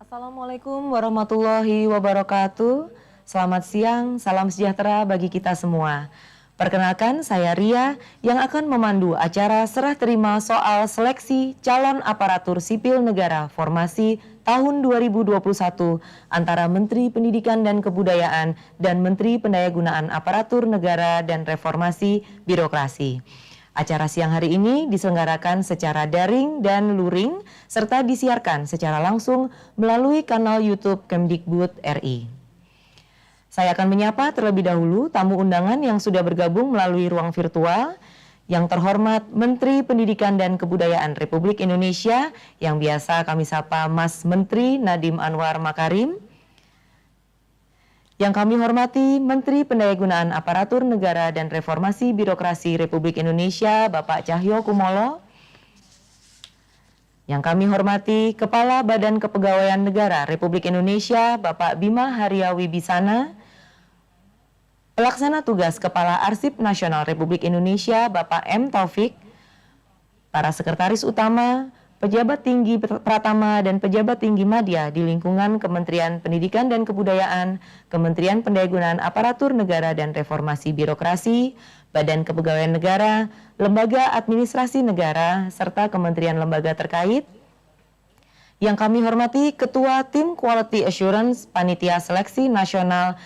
Assalamualaikum warahmatullahi wabarakatuh. Selamat siang, salam sejahtera bagi kita semua. Perkenalkan, saya Ria yang akan memandu acara serah terima soal seleksi calon aparatur sipil negara formasi tahun 2021 antara Menteri Pendidikan dan Kebudayaan dan Menteri Pendayagunaan Aparatur Negara dan Reformasi Birokrasi. Acara siang hari ini diselenggarakan secara daring dan luring serta disiarkan secara langsung melalui kanal YouTube Kemdikbud RI. Saya akan menyapa terlebih dahulu tamu undangan yang sudah bergabung melalui ruang virtual. Yang terhormat Menteri Pendidikan dan Kebudayaan Republik Indonesia yang biasa kami sapa Mas Menteri Nadiem Anwar Makarim. Yang kami hormati Menteri Pendayagunaan Aparatur Negara dan Reformasi Birokrasi Republik Indonesia Bapak Cahyo Kumolo. Yang kami hormati Kepala Badan Kepegawaian Negara Republik Indonesia Bapak Bima Haria Wibisana. Pelaksana tugas Kepala Arsip Nasional Republik Indonesia Bapak M. Taufik. Para sekretaris utama, pejabat tinggi Pratama dan pejabat tinggi madya di lingkungan Kementerian Pendidikan dan Kebudayaan, Kementerian Pendayagunaan Aparatur Negara dan Reformasi Birokrasi, Badan Kepegawaian Negara, Lembaga Administrasi Negara, serta kementerian lembaga terkait. Yang kami hormati Ketua Tim Quality Assurance Panitia Seleksi Nasional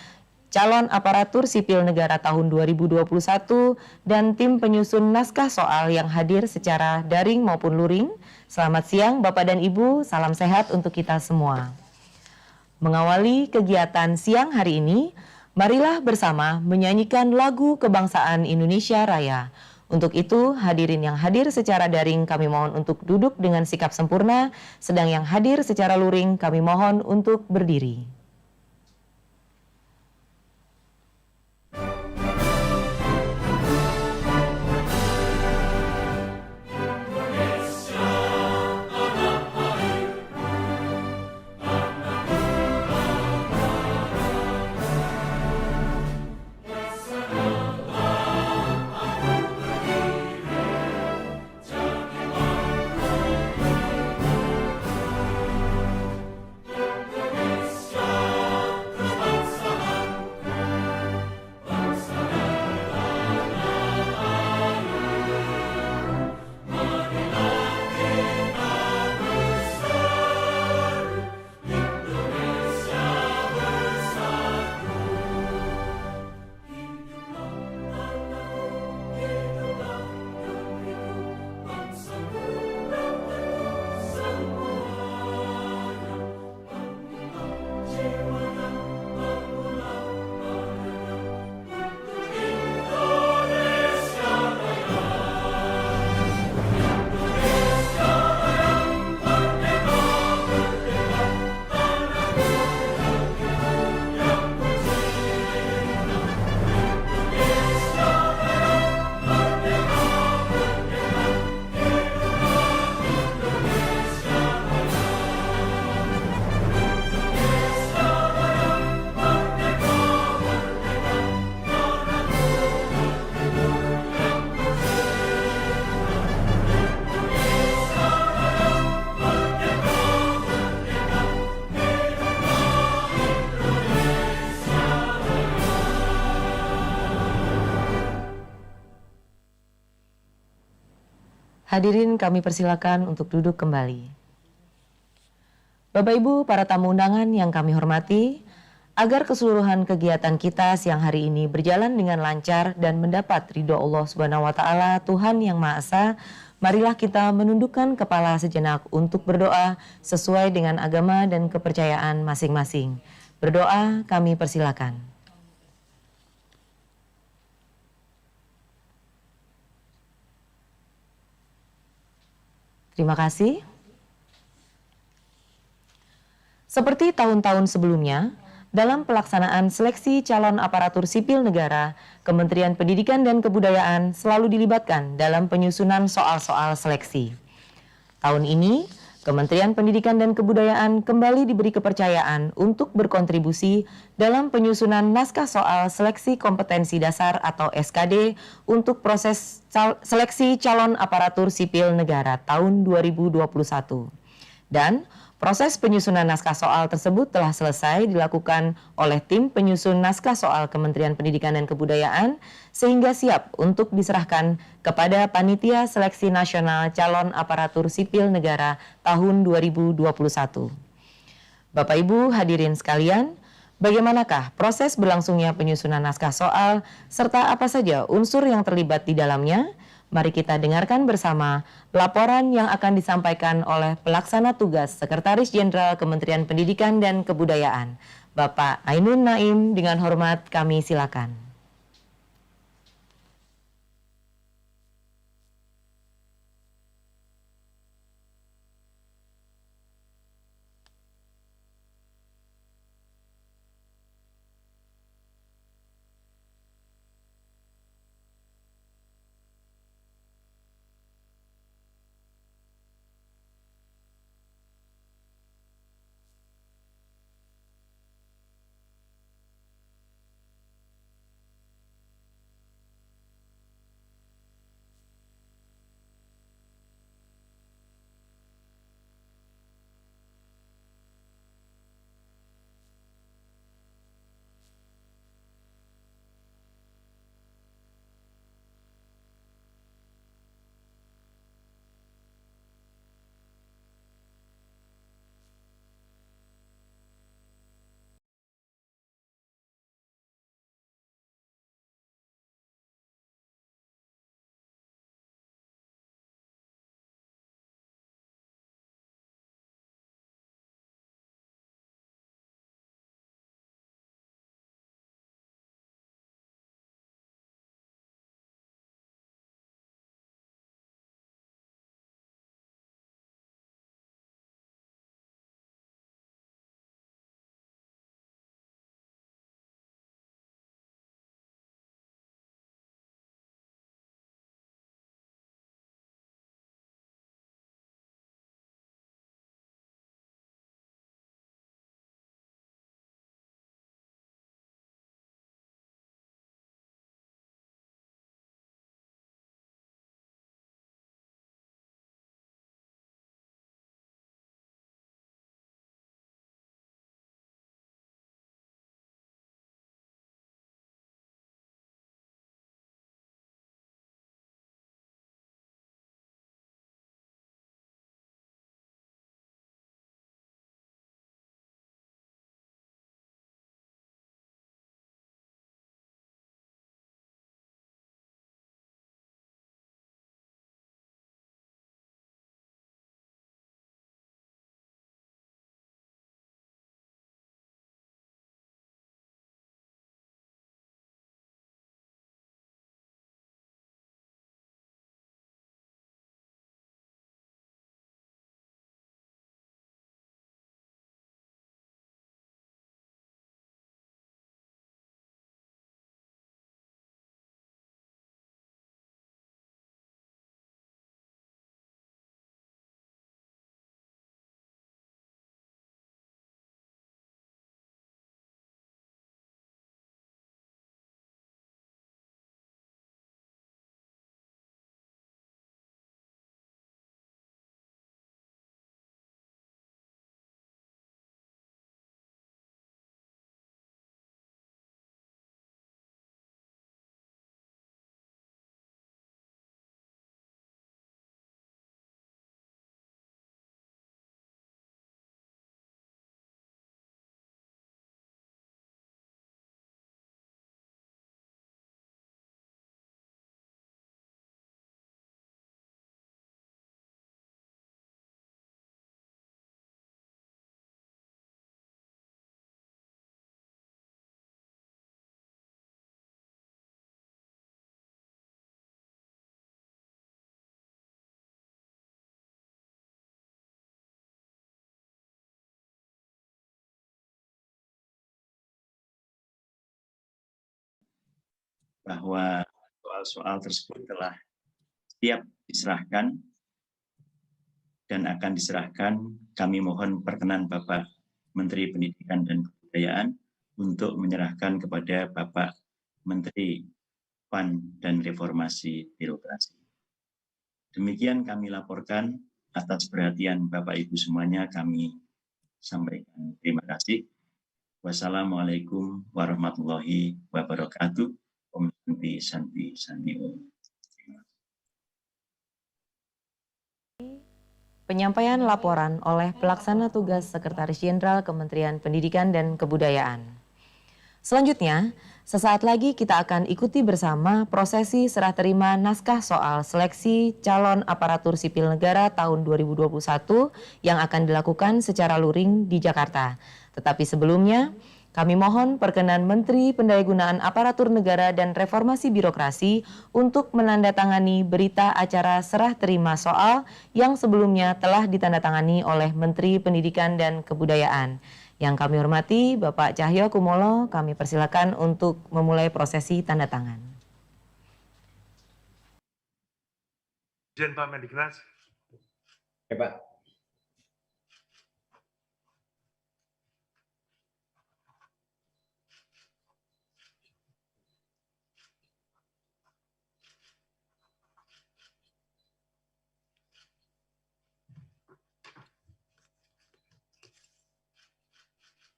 Calon Aparatur Sipil Negara tahun 2021 dan tim penyusun naskah soal yang hadir secara daring maupun luring. Selamat siang Bapak dan Ibu, salam sehat untuk kita semua. Mengawali kegiatan siang hari ini, marilah bersama menyanyikan lagu kebangsaan Indonesia Raya. Untuk itu, hadirin yang hadir secara daring kami mohon untuk duduk dengan sikap sempurna, sedang yang hadir secara luring kami mohon untuk berdiri. Hadirin kami persilakan untuk duduk kembali. Bapak Ibu para tamu undangan yang kami hormati, agar keseluruhan kegiatan kita siang hari ini berjalan dengan lancar dan mendapat ridho Allah Subhanahu wa taala Tuhan yang Maha Esa, marilah kita menundukkan kepala sejenak untuk berdoa sesuai dengan agama dan kepercayaan masing-masing. Berdoa kami persilakan. Terima kasih. Seperti tahun-tahun sebelumnya, dalam pelaksanaan seleksi calon aparatur sipil negara, Kementerian Pendidikan dan Kebudayaan selalu dilibatkan dalam penyusunan soal-soal seleksi. Tahun ini, Kementerian Pendidikan dan Kebudayaan kembali diberi kepercayaan untuk berkontribusi dalam penyusunan naskah soal seleksi kompetensi dasar atau SKD untuk proses seleksi calon aparatur sipil negara tahun 2021. Dan proses penyusunan naskah soal tersebut telah selesai dilakukan oleh tim penyusun naskah soal Kementerian Pendidikan dan Kebudayaan sehingga siap untuk diserahkan kepada Panitia Seleksi Nasional Calon Aparatur Sipil Negara tahun 2021. Bapak Ibu hadirin sekalian, bagaimanakah proses berlangsungnya penyusunan naskah soal serta apa saja unsur yang terlibat di dalamnya? Mari kita dengarkan bersama laporan yang akan disampaikan oleh Pelaksana Tugas Sekretaris Jenderal Kementerian Pendidikan dan Kebudayaan, Bapak Ainun Naim. Dengan hormat kami silakan. Bahwa soal-soal tersebut telah siap diserahkan dan akan diserahkan. Kami mohon perkenan Bapak Menteri Pendidikan dan Kebudayaan untuk menyerahkan kepada Bapak Menteri PAN dan Reformasi Birokrasi. Demikian kami laporkan. atas perhatian Bapak Ibu semuanya kami sampaikan terima kasih. Wassalamualaikum warahmatullahi wabarakatuh. Om Santi Santi Santi Om. Penyampaian laporan oleh Pelaksana Tugas Sekretaris Jenderal Kementerian Pendidikan dan Kebudayaan. Selanjutnya, sesaat lagi kita akan ikuti bersama prosesi serah terima naskah soal seleksi calon aparatur sipil negara tahun 2021 yang akan dilakukan secara luring di Jakarta. Tetapi sebelumnya, kami mohon perkenan Menteri Pendayagunaan Aparatur Negara dan Reformasi Birokrasi untuk menandatangani berita acara serah terima soal yang sebelumnya telah ditandatangani oleh Menteri Pendidikan dan Kebudayaan. Yang kami hormati Bapak Cahyo Kumolo, kami persilakan untuk memulai prosesi tanda tangan. Izin Pak Mendiknas. Ya, Pak.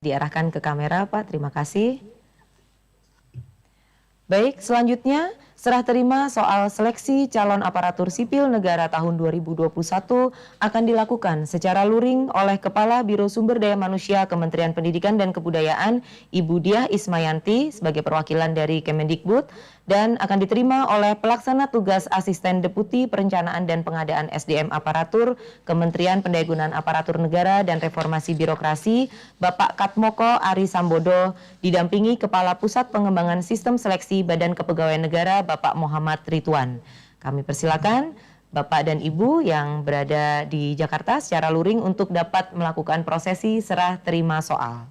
Diarahkan ke kamera, Pak. Terima kasih. Baik, selanjutnya serah terima soal seleksi calon aparatur sipil negara tahun 2021 akan dilakukan secara luring oleh Kepala Biro Sumber Daya Manusia Kementerian Pendidikan dan Kebudayaan, Ibu Diah Ismayanti sebagai perwakilan dari Kemendikbud dan akan diterima oleh Pelaksana Tugas Asisten Deputi Perencanaan dan Pengadaan SDM Aparatur Kementerian Pendayagunaan Aparatur Negara dan Reformasi Birokrasi, Bapak Katmoko Ari Sambodo, didampingi Kepala Pusat Pengembangan Sistem Seleksi Badan Kepegawaian Negara, Bapak Muhammad Ridwan. Kami persilakan Bapak dan Ibu yang berada di Jakarta secara luring untuk dapat melakukan prosesi serah terima soal.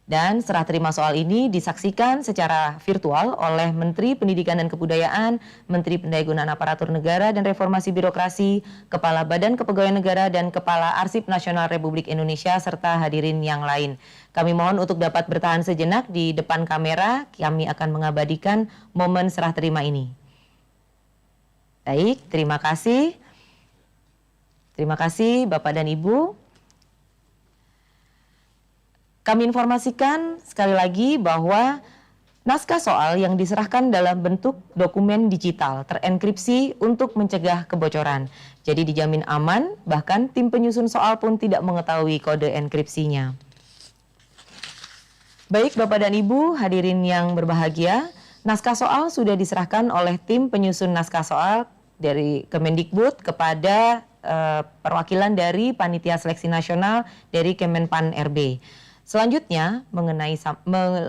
Dan serah terima soal ini disaksikan secara virtual oleh Menteri Pendidikan dan Kebudayaan, Menteri Pendayagunaan Aparatur Negara dan Reformasi Birokrasi, Kepala Badan Kepegawaian Negara dan Kepala Arsip Nasional Republik Indonesia serta hadirin yang lain. Kami mohon untuk dapat bertahan sejenak di depan kamera, kami akan mengabadikan momen serah terima ini. Baik, terima kasih. Terima kasih Bapak dan Ibu. Kami informasikan sekali lagi bahwa naskah soal yang diserahkan dalam bentuk dokumen digital terenkripsi untuk mencegah kebocoran. Jadi dijamin aman, bahkan tim penyusun soal pun tidak mengetahui kode enkripsinya. Baik Bapak dan Ibu, hadirin yang berbahagia, naskah soal sudah diserahkan oleh tim penyusun naskah soal dari Kemendikbud kepada perwakilan dari Panitia Seleksi Nasional dari Kemenpan RB. Selanjutnya,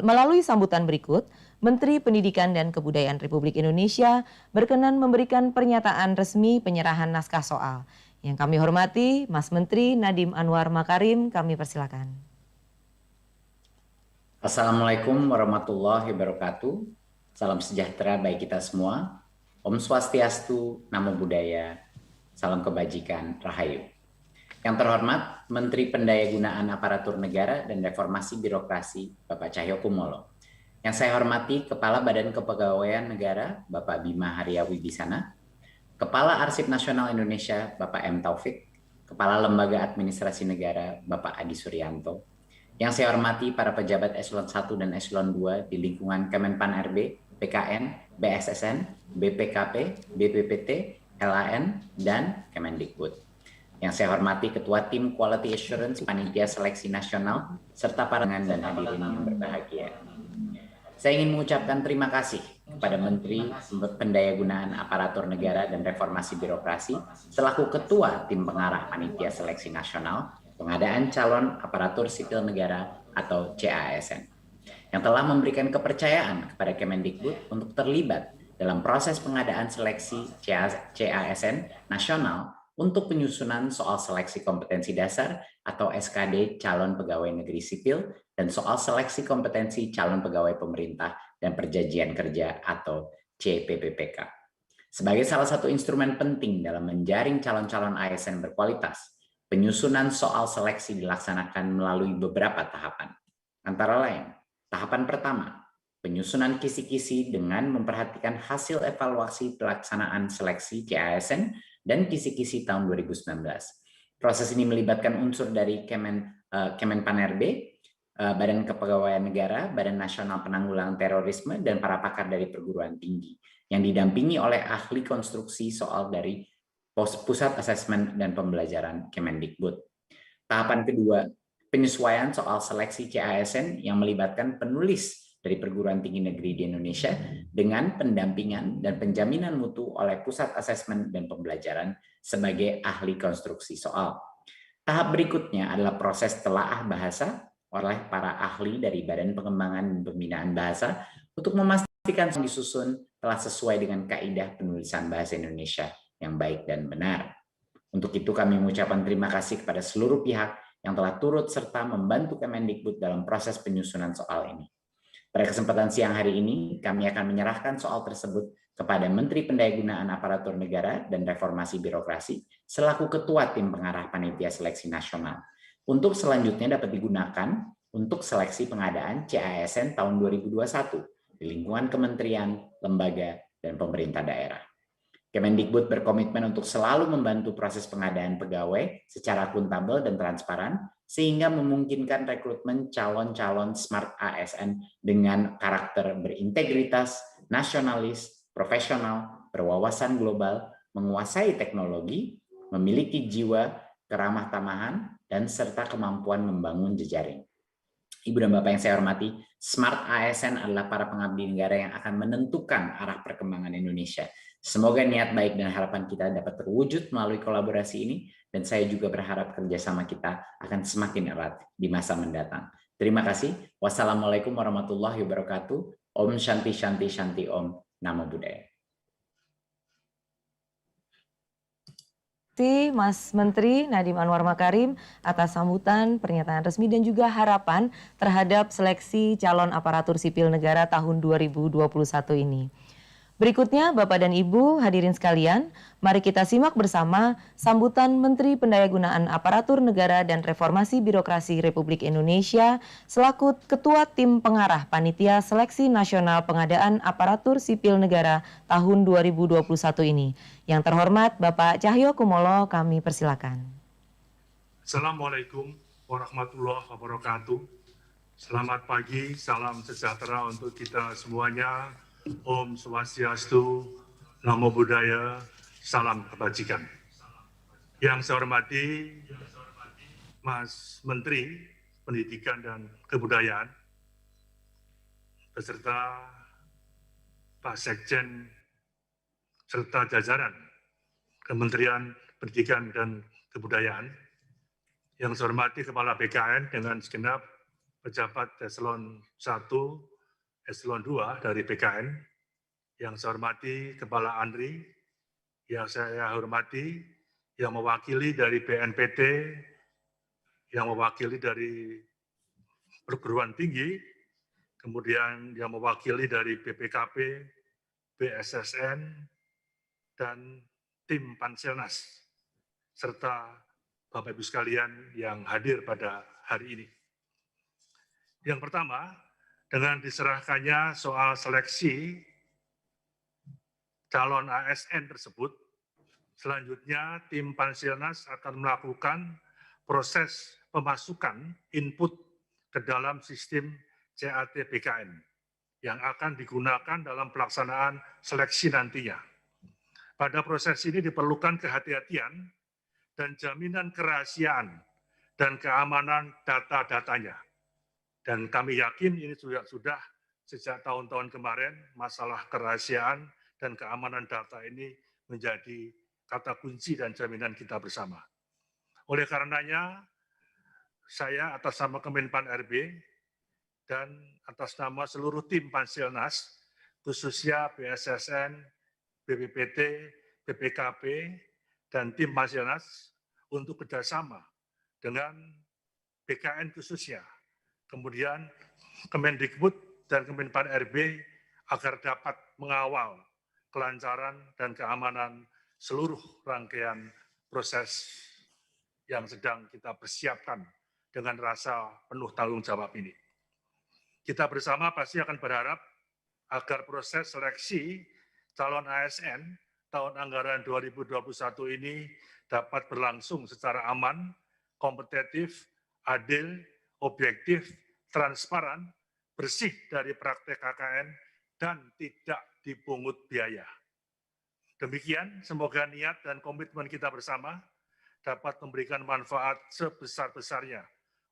melalui sambutan berikut, Menteri Pendidikan dan Kebudayaan Republik Indonesia berkenan memberikan pernyataan resmi penyerahan naskah soal. Yang kami hormati, Mas Menteri Nadiem Anwar Makarim, kami persilakan. Assalamualaikum warahmatullahi wabarakatuh. Salam sejahtera bagi kita semua. Om Swastiastu, Namo Buddhaya, salam kebajikan, Rahayu. Yang terhormat Menteri Pendayagunaan Aparatur Negara dan Reformasi Birokrasi, Bapak Cahyo Kumolo. Yang saya hormati Kepala Badan Kepegawaian Negara, Bapak Bima Haria Wibisana, Kepala Arsip Nasional Indonesia, Bapak M. Taufik, Kepala Lembaga Administrasi Negara, Bapak Adi Suryanto. Yang saya hormati para pejabat Eselon 1 dan Eselon 2 di lingkungan Kemenpan RB, PKN, BSSN, BPKP, BPPT, LAN, dan Kemendikbud. Yang saya hormati Ketua Tim Quality Assurance Panitia Seleksi Nasional, serta para dan hadirin yang berbahagia. Saya ingin mengucapkan terima kasih kepada Menteri Pendayagunaan Aparatur Negara dan Reformasi Birokrasi selaku Ketua Tim Pengarah Panitia Seleksi Nasional Pengadaan Calon Aparatur Sipil Negara atau CASN, yang telah memberikan kepercayaan kepada Kemendikbud untuk terlibat dalam proses pengadaan seleksi CASN nasional untuk penyusunan soal seleksi kompetensi dasar atau SKD calon pegawai negeri sipil dan soal seleksi kompetensi calon pegawai pemerintah dan perjanjian kerja atau CPPPK. Sebagai salah satu instrumen penting dalam menjaring calon-calon ASN berkualitas, penyusunan soal seleksi dilaksanakan melalui beberapa tahapan. Antara lain, tahapan pertama, penyusunan kisi-kisi dengan memperhatikan hasil evaluasi pelaksanaan seleksi CASN dan Kisi-Kisi tahun 2019. Proses ini melibatkan unsur dari Kemenpan-RB, Badan Kepegawaian Negara, Badan Nasional Penanggulangan Terorisme, dan para pakar dari perguruan tinggi, yang didampingi oleh ahli konstruksi soal dari Pusat Asesmen dan Pembelajaran Kemendikbud. Tahapan kedua, penyesuaian soal seleksi CASN yang melibatkan penulis dari perguruan tinggi negeri di Indonesia dengan pendampingan dan penjaminan mutu oleh Pusat Asesmen dan Pembelajaran sebagai ahli konstruksi soal. Tahap berikutnya adalah proses telaah bahasa oleh para ahli dari Badan Pengembangan dan Pembinaan Bahasa untuk memastikan yang disusun telah sesuai dengan kaidah penulisan bahasa Indonesia yang baik dan benar. Untuk itu kami mengucapkan terima kasih kepada seluruh pihak yang telah turut serta membantu Kemendikbud dalam proses penyusunan soal ini. Pada kesempatan siang hari ini, kami akan menyerahkan soal tersebut kepada Menteri Pendayagunaan Aparatur Negara dan Reformasi Birokrasi selaku Ketua Tim Pengarah Panitia Seleksi Nasional untuk selanjutnya dapat digunakan untuk seleksi pengadaan CASN tahun 2021 di lingkungan kementerian, lembaga, dan pemerintah daerah. Kemendikbud berkomitmen untuk selalu membantu proses pengadaan pegawai secara akuntabel dan transparan, sehingga memungkinkan rekrutmen calon-calon Smart ASN dengan karakter berintegritas, nasionalis, profesional, berwawasan global, menguasai teknologi, memiliki jiwa keramah tamahan, dan serta kemampuan membangun jejaring. Ibu dan Bapak yang saya hormati, Smart ASN adalah para pengabdi negara yang akan menentukan arah perkembangan Indonesia. Semoga niat baik dan harapan kita dapat terwujud melalui kolaborasi ini, dan saya juga berharap kerjasama kita akan semakin erat di masa mendatang. Terima kasih. Wassalamualaikum warahmatullahi wabarakatuh. Om Shanti Shanti Shanti Om. Namo Buddhaya. Terima kasih Mas Menteri Nadiem Anwar Makarim atas sambutan, pernyataan resmi dan juga harapan terhadap seleksi calon aparatur sipil negara tahun 2021 ini. Berikutnya Bapak dan Ibu hadirin sekalian, mari kita simak bersama sambutan Menteri Pendayagunaan Aparatur Negara dan Reformasi Birokrasi Republik Indonesia selaku Ketua Tim Pengarah Panitia Seleksi Nasional Pengadaan Aparatur Sipil Negara tahun 2021 ini. Yang terhormat Bapak Cahyo Kumolo, kami persilakan. Assalamualaikum warahmatullahi wabarakatuh. Selamat pagi, salam sejahtera untuk kita semuanya. Om Swastiastu, Namo Buddhaya, salam kebajikan. Yang saya hormati Mas Menteri Pendidikan dan Kebudayaan, beserta Pak Sekjen, serta jajaran Kementerian Pendidikan dan Kebudayaan. Yang saya hormati Kepala BKN dengan segenap pejabat Eselon 1, Eselon 2 dari BKN, yang saya hormati Kepala ANRI, yang saya hormati yang mewakili dari BNPT, yang mewakili dari perguruan tinggi, kemudian yang mewakili dari BPKP, BSSN, dan tim Panselnas, serta Bapak Ibu sekalian yang hadir pada hari ini. Yang pertama, dengan diserahkannya soal seleksi calon ASN tersebut, selanjutnya tim Panselnas akan melakukan proses pemasukan input ke dalam sistem CAT BKN yang akan digunakan dalam pelaksanaan seleksi nantinya. Pada proses ini diperlukan kehati-hatian dan jaminan kerahasiaan dan keamanan data-datanya. Dan kami yakin ini sudah sejak tahun-tahun kemarin masalah kerahasiaan dan keamanan data ini menjadi kata kunci dan jaminan kita bersama. Oleh karenanya, saya atas nama Kemenpan RB dan atas nama seluruh tim Panselnas, khususnya BSSN, BPPT, BPKP, dan tim Panselnas untuk kerjasama dengan BKN khususnya, kemudian Kemendikbud dan Kemenpan RB agar dapat mengawal kelancaran dan keamanan seluruh rangkaian proses yang sedang kita persiapkan dengan rasa penuh tanggung jawab ini. Kita bersama pasti akan berharap agar proses seleksi calon ASN tahun anggaran 2021 ini dapat berlangsung secara aman, kompetitif, adil, objektif, transparan, bersih dari praktek KKN, dan tidak dipungut biaya. Demikian, semoga niat dan komitmen kita bersama dapat memberikan manfaat sebesar-besarnya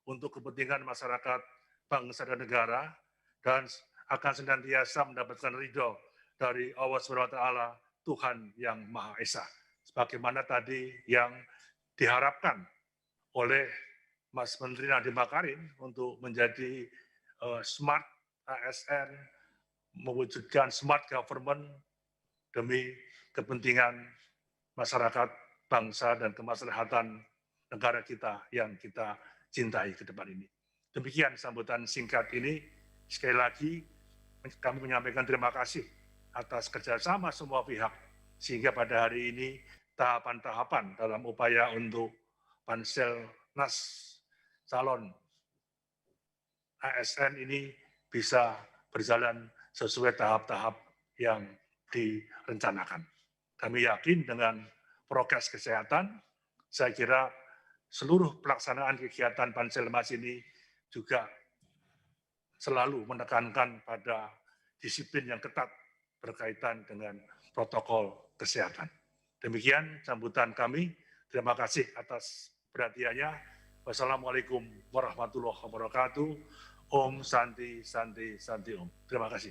untuk kepentingan masyarakat, bangsa, dan negara, dan akan senantiasa mendapatkan ridho dari Allah SWT, Tuhan yang Maha Esa. Sebagaimana tadi yang diharapkan oleh Mas Menteri Nadiem Makarim untuk menjadi smart ASN, mewujudkan smart government demi kepentingan masyarakat, bangsa, dan kemaslahatan negara kita yang kita cintai ke depan ini. Demikian sambutan singkat ini. Sekali lagi kami menyampaikan terima kasih atas kerjasama semua pihak, sehingga pada hari ini tahapan-tahapan dalam upaya untuk Panselnas calon ASN ini bisa berjalan sesuai tahap-tahap yang direncanakan. Kami yakin dengan prokes kesehatan, saya kira seluruh pelaksanaan kegiatan Panselmas ini juga selalu menekankan pada disiplin yang ketat berkaitan dengan protokol kesehatan. Demikian sambutan kami. Terima kasih atas perhatiannya. Wassalamualaikum warahmatullahi wabarakatuh. Om Santi Santi Santi Om. Terima kasih.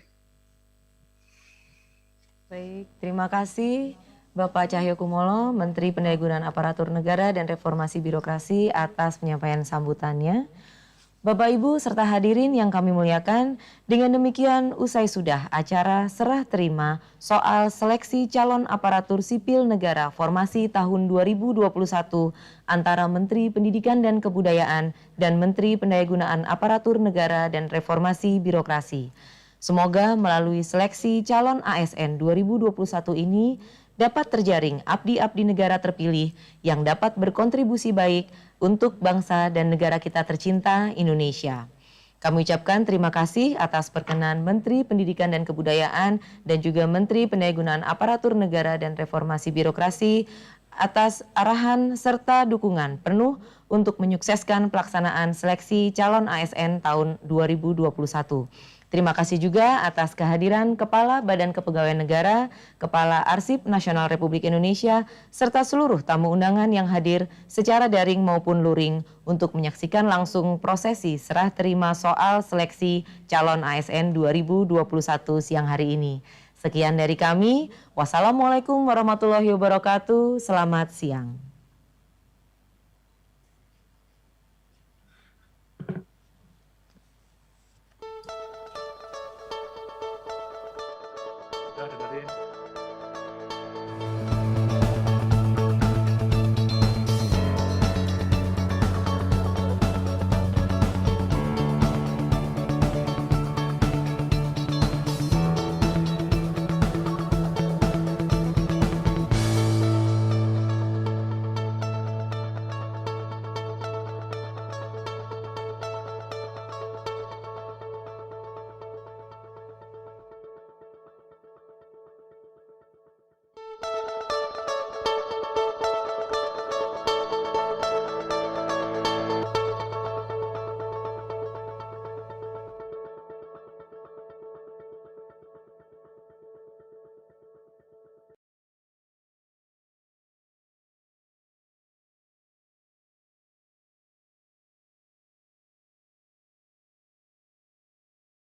Baik, terima kasih Bapak Cahyokumolo, Menteri Pendayagunaan Aparatur Negara dan Reformasi Birokrasi atas penyampaian sambutannya. Bapak Ibu serta hadirin yang kami muliakan, dengan demikian usai sudah acara serah terima soal seleksi calon aparatur sipil negara formasi tahun 2021 antara Menteri Pendidikan dan Kebudayaan dan Menteri Pendayagunaan Aparatur Negara dan Reformasi Birokrasi. Semoga melalui seleksi calon ASN 2021 ini dapat terjaring abdi-abdi negara terpilih yang dapat berkontribusi baik untuk bangsa dan negara kita tercinta Indonesia. Kami ucapkan terima kasih atas perkenan Menteri Pendidikan dan Kebudayaan dan juga Menteri Pendayagunaan Aparatur Negara dan Reformasi Birokrasi atas arahan serta dukungan penuh untuk menyukseskan pelaksanaan seleksi calon ASN tahun 2021. Terima kasih juga atas kehadiran Kepala Badan Kepegawaian Negara, Kepala Arsip Nasional Republik Indonesia, serta seluruh tamu undangan yang hadir secara daring maupun luring untuk menyaksikan langsung prosesi serah terima soal seleksi calon ASN 2021 siang hari ini. Sekian dari kami. Wassalamualaikum warahmatullahi wabarakatuh. Selamat siang.